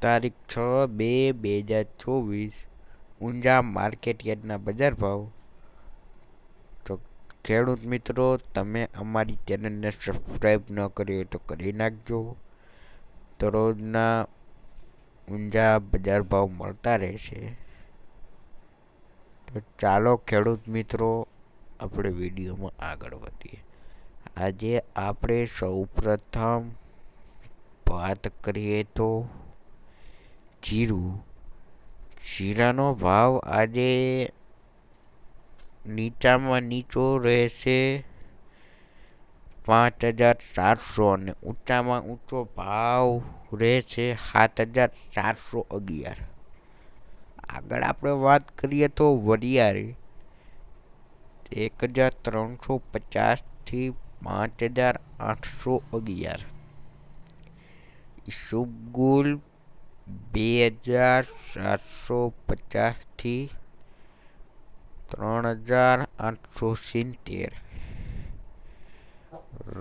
તારીખ 6/2/2024 ઊંઝા માર્કેટ યાર્ડના બજાર ભાવ. તો ખેડૂત મિત્રો, તમે અમારી ચેનલને સબસ્ક્રાઈબ ન કરી હોય તો કરી નાખજો. દરરોજના ઊંઝા બજાર ભાવ મળતા રહેશે. તો ચાલો ખેડૂત મિત્રો, આપણે વિડીયોમાં આગળ વધીએ. આજે આપણે સૌપ્રથમ વાત કરીએ તો જીરાનો ભાવ આજે નીચામાં નીચો રહેશે 5,400 અને ઊંચામાં ઊંચો ભાવ રહેશે 7,411. આગળ આપણે વાત કરીએ તો વરિયાળી 1,350 થી 5,811. ઈસબગુલ 2,750 થી 3,870.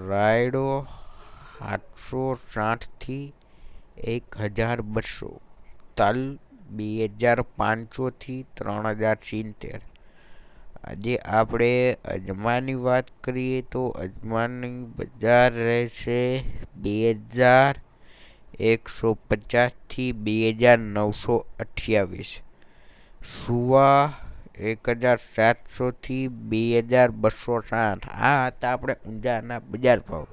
રાયડો 860 થી 1,200. તલ 2,500 થી 3,070. આજે આપણે અજમાની વાત કરીએ તો અજમાની બજાર રહેશે 2,150 થી 2,928. સુવા 1,700 થી 2,260. આ હતા આપણે ઊંઝાના બજાર ભાવ.